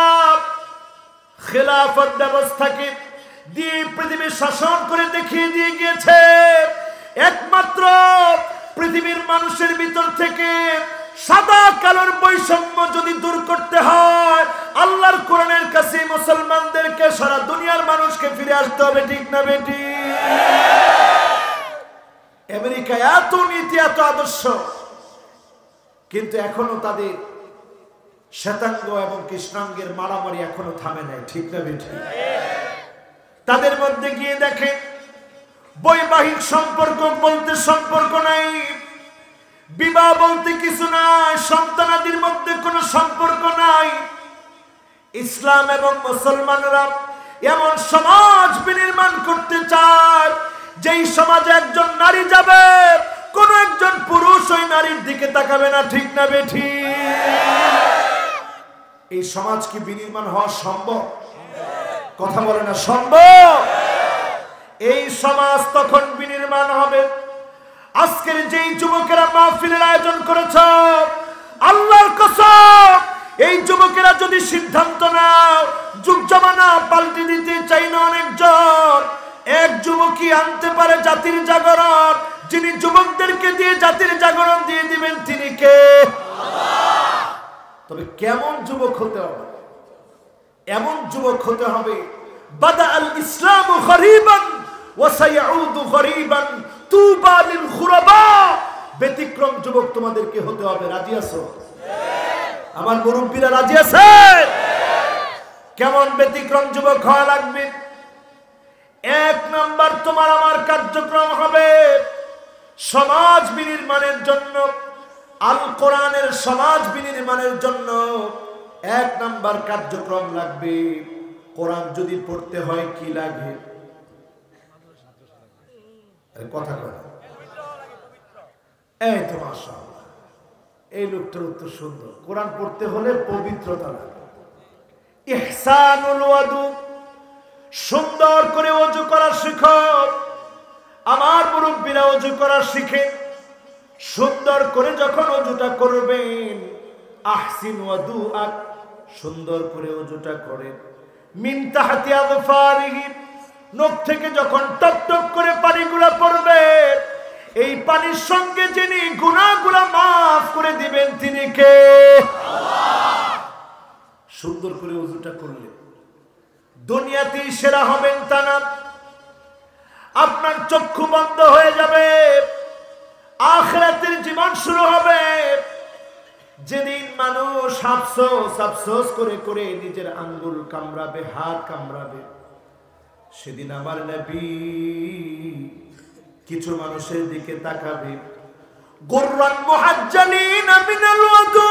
খেলাফত ব্যবস্থাকে দিয়ে পৃথিবী শাসন করে দেখিয়ে দিয়ে গিয়েছে একমাত্র পৃথিবীর মানুষের ভিতর থেকে সাদা কালোর বৈষম্য যদি দূর করতে হয় আল্লাহর কোরআনের কাছে মুসলমানদেরকে সারা দুনিয়ার মানুষকে ফিরে আসতে হবে, ঠিক না বেটি? আমেরিকা এত নীতি এত আদর্শ, কিন্তু এখনো তাদের শ্বেতাঙ্গ এবং কৃষ্ণাঙ্গের মারামারি এখনো থামে নাই, ঠিক না বেটি? তাদের মধ্যে গিয়ে দেখেন বৈবাহিক সম্পর্ক বলতে সম্পর্ক নাই, বিবাহ বলতে কিছু নাই, সন্তানাদির মধ্যে কোনো সম্পর্ক নাই। ইসলাম এবং মুসলমানরা এমন সমাজ বিনির্মাণ করতে চায় যেই সমাজে একজন নারী যাবে কোন একজন পুরুষ ওই নারীর দিকে তাকাবে না, ঠিক না বেঠি? এই সমাজ কি বিনির্মাণ হওয়া সম্ভব? কথা বলে না সম্ভব? এই সমাজ তখন বিনির্মাণ হবে আজকের যেই যুবকেরা মাহফিলের আয়োজন করেছ, আল্লাহর কসম এই যুবকেরা যদি সিদ্ধান্ত নাও যুগ জামানা পাল্টে দিতে চাই না অনেকজন, এক যুবকই আনতে পারে জাতির জাগরণ। যিনি যুবকদেরকে দিয়ে জাতির জাগরণ দিয়ে দিবেন তিনি কে? তবে কেমন যুবক হতে হবে? এমন যুবক হতে হবে বাদা আল ইসলামু গরীবান ওয়া সায়াউদু গরীবান তুবা লিল গুরাবা। ব্যতিক্রম যুবক তোমাদেরকে হতে হবে। রাজি আছো? আমার মুরব্বীরা রাজি আছে? কেমন ব্যতিক্রম যুবক হওয়া লাগবে? এক নাম্বার তোমার আমার কার্যক্রম হবে সমাজ বিনির্মাণের জন্য, আল কোরআনের সমাজ বিনির্মাণের জন্য এক নাম্বার কার্যক্রম লাগবে কোরআন যদি পড়তে হয় কি লাগে? কথা বলে এই তো মাশাআল্লাহ, এই লোকটার উত্তর সুন্দর। কোরআন পড়তে হলে পবিত্রতা লাগে। ইহসানুল ওয়াদু, সুন্দর করে ওযু করা শিখো। আমার মুরব্বীরা ওযু করা শিখেন, সুন্দর করে যখন ওযুটা করবেন আহসিন ওয়াদুআক, সুন্দর করে ওযুটা করেন। মিন তাহতি আযফারিহি, নখ থেকে যখন টপ টপ করে পানিগুলা পড়বে এই পানির সঙ্গে যিনি গুনাহগুলা মাফ করে দিবেন তিনি কে? আল্লাহ। সুন্দর করে ওযুটা করলে দুনিয়াতেই সেরা হবেন তা না, আপনার চক্ষু বন্ধ হয়ে যাবে, আখিরাতের জীবন শুরু হবে। যেদিন মানুষ আফসোস করে করে নিজের আঙ্গুল কামড়াবে, হাত কামড়াবে, সেদিন আমার নবী কিছু মানুষের দিকে তাকাবে, গুররান মুহাজ্জালিনা মিনাল ওযু,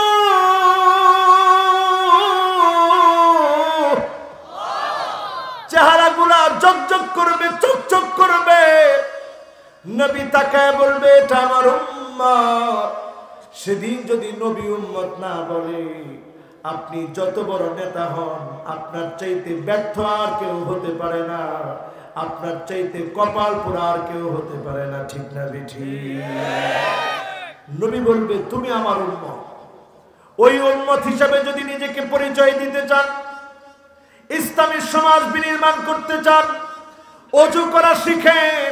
চেহারাগুলা জগজগ করবে, চকচক করবে। নবী তাকায় বলবে এটা আমার উম্মত। সেদিন যদি নবী উম্মত না বলে, আপনি যত বড় নেতা হন আপনার চাইতে ব্যর্থ আর কেউ হতে পারে না, আপনার চাইতে কপাল পোড়া আর কেউ হতে পারে না, ঠিক না বেঠি? নবী বলবে তুমি আমার উম্মত। ওই উম্মত হিসাবে যদি নিজেকে পরিচয় দিতে চান, ইসলামী সমাজ বিনির্মাণ করতে চান, ওযু করা শিখেন।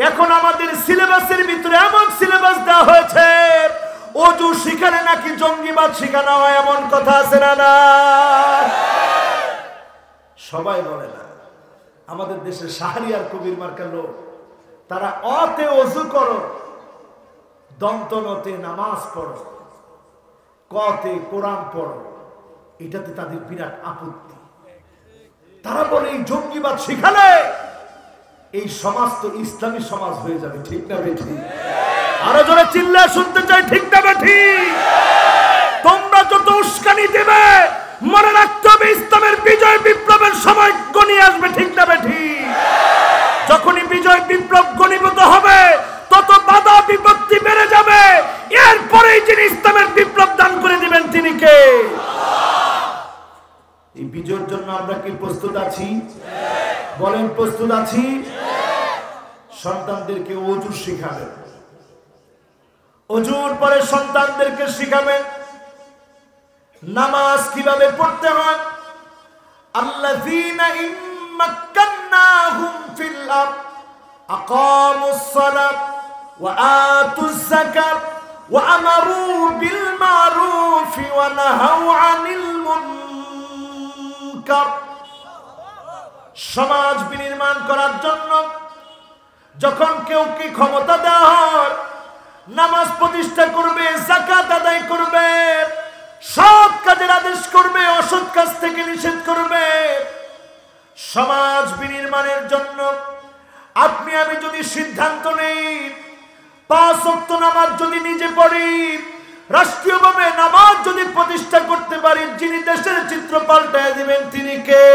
এখন আমাদের সিলেবাসের ভিতরে এমন সিলেবাস দেওয়া হয়েছে ওযু শিখালে নাকি জঙ্গিবাদ শিখানো হয়, এমন কথা আছে না? না সবাই বলে না। আমাদের দেশে শাহরিয়ার কবির মার্কা লোক, তারা অতে ওযু করো, দন্তনতে নামাজ পড়ো, কতে কোরআন পড়ো, এটাতে তাদের বিরাট আপত্তি। তারা বলে এই জঙ্গিবাদ শিখালে এই সমাজ তো ইসলামী সমাজ হয়ে যাবে, ঠিক না বেঠি? আরো জোরে চিল্লায় শুনতে চাই, ঠিক না বেঠি? তোমরা যত উস্কানি দেবে মনে রাখতে হবে ইসলামের বিজয় বিপ্লবের সময় গনিয়ে আসবে, ঠিক না বেঠি? যখনই বিজয় বিপ্লব গণীভূত হবে তত বাধা বিপত্তি বেড়ে যাবে, এরপরেই যিনি ইসলামের বিপ্লব দান করে দিবেন তিনি কে? এই বিজয়ের জন্য আমরা কি প্রস্তুত আছি? বলেন প্রস্তুত আছি? সন্তানদেরকে ওযু শিখাবেন, ওযুর পরে সন্তানদেরকে শিখাবেন নামাজ কিভাবে পড়তে হয়। আল্লাযীনা ইম্মাক্কান্না মাক্কান্নাহুম ফিল আরদ আকামুস সালাত ওয়া আতুজ যাকাত ওয়া আমারু বিল মারুফ ওয়া নাহাউ আনিল মুনকার। সমাজ বিনির্মাণ করার জন্য যখন কেউ কি ক্ষমতা দেওয়া হয়, নামাজ প্রতিষ্ঠা করবে, যাকাত আদায় করবে, সৎ কাজের আদেশ করবে, অসৎ কাজ থেকে নিষেধ করবে। সমাজ বিনির্মাণের জন্য আপনি আমি যদি সিদ্ধান্ত নেই, 5 ওয়াক্ত নামাজ যদি নিজে পড়ি, রাষ্ট্রীয়ভাবে নামাজ যদি প্রতিষ্ঠা করতে পারি, যিনি দেশের চিত্র পাল্টায় দিবেন তিনি কে?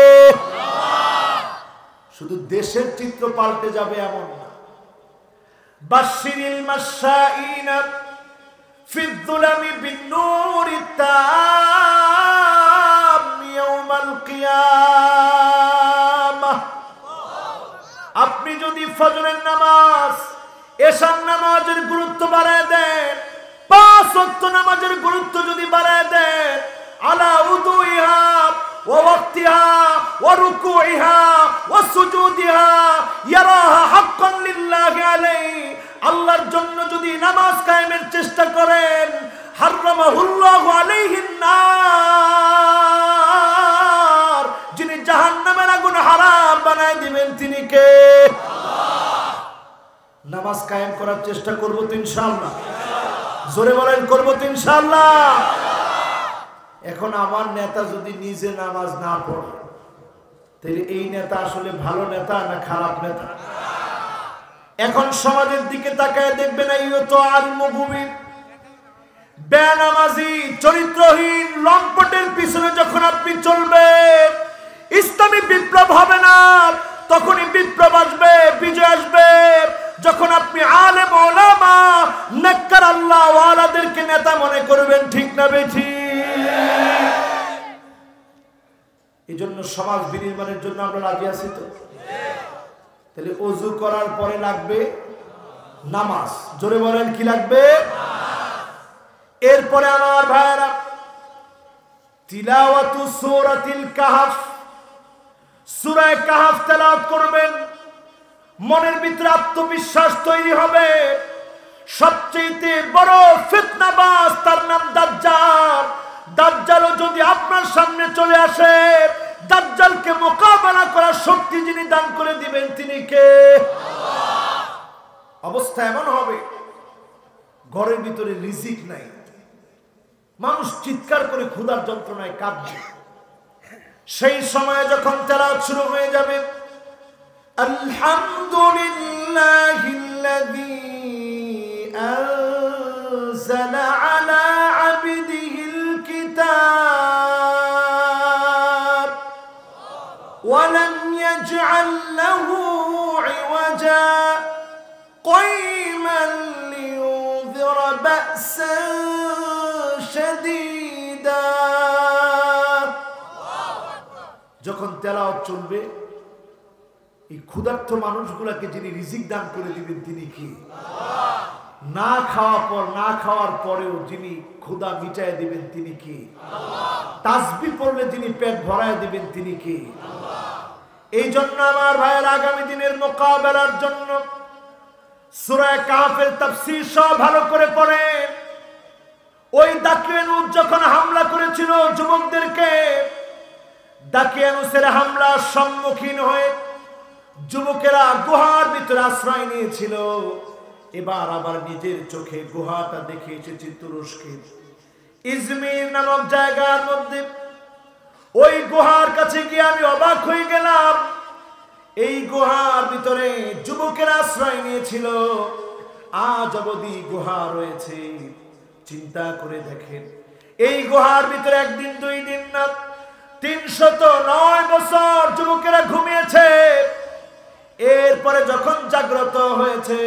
শুধু দেশের চিত্র পাল্টে যাবে এমন না। বাশশিরিল মাশাঈনা ফিদ যুলামি বিন-নূরিত তাম ইয়াউমাল কিয়ামাহ। আপনি যদি ফজরের নামাজ, এশার নামাজের গুরুত্ব বাড়ায় দেন, 5 ওয়াক্ত নামাজের গুরুত্ব যদি বাড়ায় দেন, আলা উদুইহা ওয়া ওয়াক্তিহা ওয়া রুকুইহা ওয়া সুজুদিহা ইয়ারাহা হাক্কান লিল্লাহি আলাইহি, আল্লাহর জন্য যদি নামাজ কায়েমের চেষ্টা করেন, হারামাহুল্লাহু আলাইহিন নার, যিনি জাহান্নামের আগুন হারাম বানায় দিবেন তিনি কে? নামাজ কায়েম করার চেষ্টা করব তো ইনশাআল্লাহ। জোরে বলেন, করব তো ইনশাআল্লাহ। এখন আমার নেতা যদি নিজে নামাজ না পড়ে, তাহলে এই নেতা আসলে ভালো নেতা না খারাপ নেতা? এখন সমাজের দিকে তাকায় দেখবেন, আইয়ুত আল-মুবমিন বেনামাজি, চরিত্রহীন, লম্পটের পিছনে যখন আপনি চলবেন, ইসলামী বিপ্লব হবে না। তখনই বিপ্লব আসবে, বিজয় আসবে যখন আপনি আলেম ওলামা নেককার আল্লাহ ওয়ালাদেরকে নেতা মনে করবেন। ঠিক না বেঠিক? এই জন্য সমাজ বিনির্মাণের জন্য আমরা রাজি আছি তো? তাহলে ওযু করার পরে লাগবে নামাজ। জোরে বলেন, কি লাগবে? এরপরে আমার ভাইরা, তিলাওয়াতু সূরাতিল কাহফ, সূরা কাহফ তেলাওয়াত করবেন। মনের ভিতরে আত্মবিশ্বাস তৈরি হবে। সবচেয়ে বড় ফিতনাবাজ তার নাম দাজ্জাল। দাজ্জালও যদি আপনার সামনে চলে আসে, দাজ্জালকে মোকাবেলা করার শক্তি যিনি দান করে দিবেন তিনি কে? অবস্থা এমন হবে, ঘরের ভিতরে রিজিক নাই, মানুষ চিৎকার করে ক্ষুধার যন্ত্রণায় কাঁদবে। সেই সময়ে যখন তেলাওয়াত শুরু হয়ে যাবে, আলহামদুলিল্লাহিল্লাযী আনজালা আলা আবদিহিল কিতাব ওয়া লাম ইয়াজআল লাহু ইওয়াজা কাইমান লিয়ুনযিরা বা'সান শাদীদা। যখন তেলাওয়াত চলবে, এই ক্ষুধার্ত মানুষগুলাকে যিনি রিজিক দান করে দিবেন তিনি কি? না খাওয়ার পরেও যিনি ক্ষুধা মিটায় দিবেন তিনি কি? তাসবিহ পড়লে যিনি পেট ভরায় দিবেন তিনি কি? এই জন্য আমার ভাইয়ের, আগামী দিনের মোকাবেলার জন্য সূরা কাহফের তাফসীর সব ভালো করে পড়েন। ওই দাকিয়ানুস যখন হামলা করেছিল যুবকদেরকে, দাকিয়ানুসের হামলার সম্মুখীন হয়ে যুবকেরা গুহার ভিতরে আশ্রয় নিয়েছিল। এবার আবার নিজের চোখে গুহাটা দেখে এসেছি তুরস্কের ইজমির নামক জায়গার মধ্যে। ওই গুহার কাছে গিয়ে আমি অবাক হয়ে গেলাম। এই গুহার ভিতরে যুবকেরা আশ্রয় নিয়েছিল, আজ অবধি গুহা রয়েছে। চিন্তা করে দেখেন, এই গুহার ভিতরে একদিন, 2 দিন না, 309 বছর যুবকেরা ঘুমিয়েছে। এরপরে যখন জাগ্রত হয়েছে,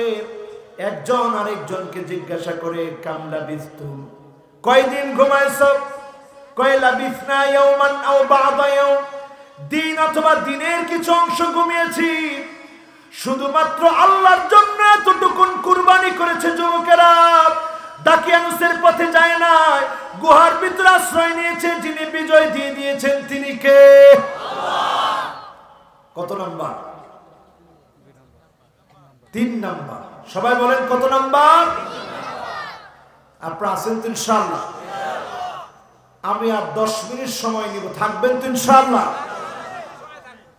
একজন আরেকজনকে জিজ্ঞাসা করে, কামলা বিস্তুম, কয়দিন ঘুমাইছো? কয় লাবিসনা ইয়াওমান আও বা'দা ইয়াওম, দিন অথবা দিনের কিছু অংশ ঘুমিয়েছি। শুধুমাত্র আল্লাহর জন্য এতটুকুন কুরবানি করেছে যুবকেরা। দাকিয়ানুসের পথে যায় না, গুহার ভিতরে আশ্রয় নিয়েছে। যিনি বিজয় দিয়ে দিয়েছেন তিনি কে? আল্লাহ। কত নম্বর? 3 নাম্বার। সবাই বলেন কত নাম্বার? আপনারা আছেন তো ইনশাআল্লাহ? আমি আর 10 মিনিট সময় নিব, থাকবেন তো ইনশাআল্লাহ?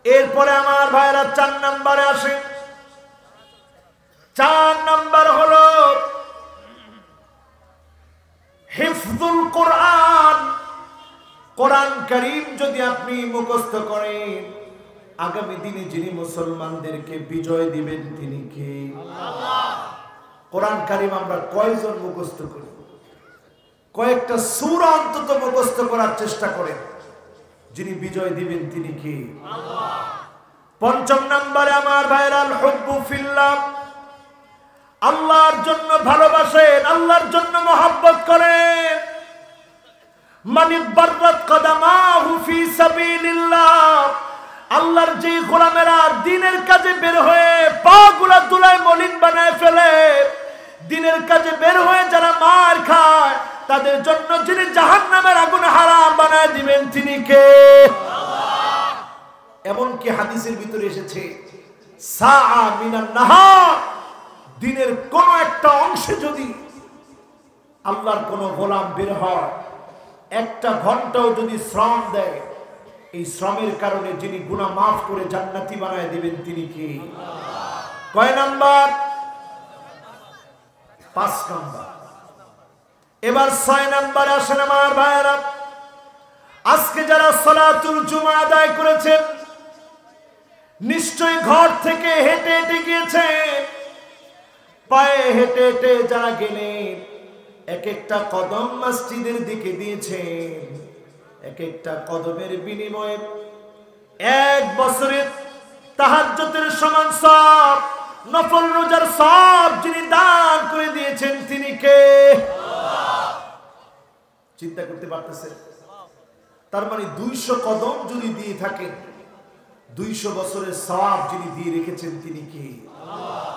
এরপরে আমার ভাইরা 4 নাম্বারে আসে। 4 নাম্বার হলো হিফজুল কোরআন। কোরআন কারীম যদি আপনি মুখস্থ করেন, আগামী দিনে যিনি মুসলমানদেরকে বিজয় দিবেন তিনি কে? আল্লাহ। কোরআন কারীম আমরা কয়জন মুখস্থ করি? কয়েকটা সূরা অন্তত মুখস্থ করার চেষ্টা করেন। যিনি বিজয় দিবেন তিনি কে? আল্লাহ। 5 নম্বরে আমার ভাইরা আল হুব্বু ফিল্লাহ। আল্লাহর জন্য ভালোবাসেন, আল্লাহর জন্য মহব্বত করেন। মানি বাররাত কদামাহু ফি সাবিলিল্লাহ। আল্লাহর যে গোলামেরা দ্বীনের কাজে বের হয়ে পাগুলা দুলায় মলিন বানায় ফেলে, দ্বীনের কাজে বের হয়ে যারা মার খায়, তাদের জন্য যিনি জাহান্নামের আগুন হারাম বানায় দিবেন তিনি কে? আল্লাহ। এমনকি হাদিসের ভিতরে এসেছে সাআ মিনান নাহার, দিনের কোন একটা অংশে যদি আল্লাহর কোন গোলাম বের হয়, 1 ঘন্টাও যদি শ্রম দেয়, এই শ্রমের কারণে যিনি গুনাহ মাফ করে জান্নাতি বানায় দিবেন তিনি কে? আল্লাহ। কয় নাম্বার? 5 নাম্বার। এবার 6 নাম্বারে আসেন আমার ভাইরা। আজকে যারা সালাতুল জুমা আদায় করেছেন, নিশ্চয়ই ঘর থেকে হেঁটে হেঁটে গিয়েছেন। পায়ে হেঁটে হেঁটে যারা গেলেন, এক একটা কদম মসজিদের দিকে দিয়েছেন। এক একটা কদমের বিনিময়ে 1 বছরের তাহাজ্জুদের সমান সওয়াব, নফল রোজার সওয়াব যিনি দান করে দিয়েছেন তিনি কে? আল্লাহ। চিন্তা করতে পারতেছেন? তার মানে 200 কদম যদি দিয়ে থাকেন, 200 বছরের সওয়াব যিনি দিয়ে রেখেছেন তিনি কে? আল্লাহ।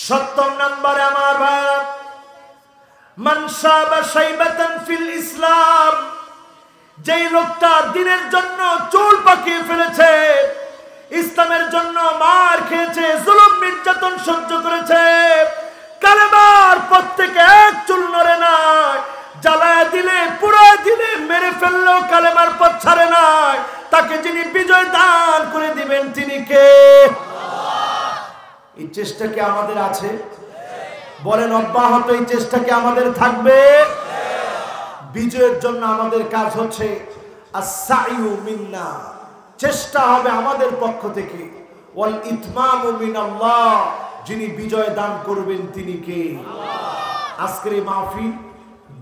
7 নম্বরে আমার ভাইরা, মান শাবা শাইবাতান ফিল ইসলাম। যেই লোকটা দ্বীনের জন্য চুল পাকিয়ে ফেলেছে, ইসলামের জন্য মার খেয়েছে, জুলুম নির্যাতন সহ্য করেছে, কালেমার পথ থেকে 1 চুল নড়ে নাই, জ্বালায় দিলে পুড়ায় দিলে মেরে ফেললেও কালেমার পথ ছাড়ে নাই, তাকে যিনি বিজয় দান করে দিবেন তিনি কে? আল্লাহ। এই চেষ্টা কি আমাদের আছে? বলেন অব্যাহত এই চেষ্টা কি আমাদের থাকবে? বিজয়ের জন্য আমাদের কাজ হচ্ছে আস-সাইয়ু মিন্না, চেষ্টা হবে আমাদের পক্ষ থেকে, ওয়াল ইতমামু মিনাল্লাহ, যিনি বিজয় দান করবেন তিনি কে? আল্লাহ। আজকের এই মাহফিল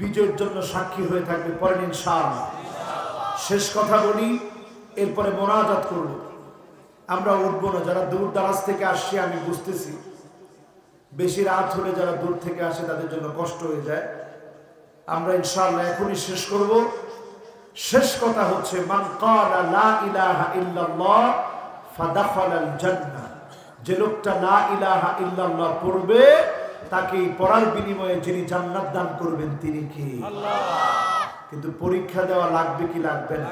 বিজয়ের জন্য সাক্ষী হয়ে থাকবে, পরের ইনশাআল্লাহ। শেষ কথা বলি, এরপরে মোনাজাত করব। আমরা উঠবো না, যারা দূর দারাজ থেকে আসছে আমি বুঝতেছি, বেশি রাত হলে যারা দূর থেকে আসে তাদের জন্য কষ্ট হয়ে যায়। আমরা ইনশাআল্লাহ এখনই শেষ করব। শেষ কথা হচ্ছে, মান ক্বালা লা ইলাহা ইল্লাল্লাহ ফাদাখালাল জান্নাহ। যে লোকটা লা ইলাহা ইল্লাল্লাহ পড়বে, তাকে পড়ার বিনিময়ে যিনি জান্নাত দান করবেন তিনি কি? আল্লাহ। কিন্তু পরীক্ষা দেওয়া লাগবে কি লাগবে না?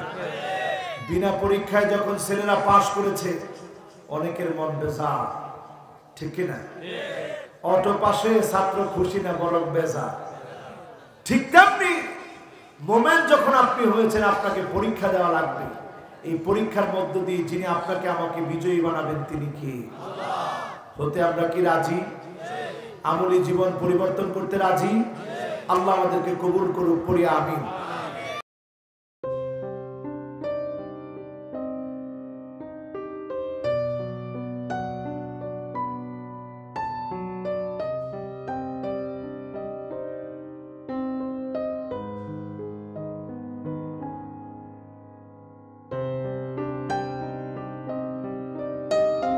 বিনা পরীক্ষায় যখন ছেলেরা পাশ করেছে, অনেকের মন বেজার, ঠিক কি না? অটো পাশে ছাত্র খুশি না, বরং বেজার। ঠিক তেমনি মোমেন্ট যখন আপনি হয়েছেন, আপনাকে পরীক্ষা দেওয়া লাগবে। এই পরীক্ষার মধ্য দিয়ে যিনি আপনাকে আমাকে বিজয়ী বানাবেন তিনি কি? আল্লাহ। হতে আমরা কি রাজি? আমলি জীবন পরিবর্তন করতে রাজি? আল্লাহ আমাদেরকে কবুল করুক, পড়ি আমিন।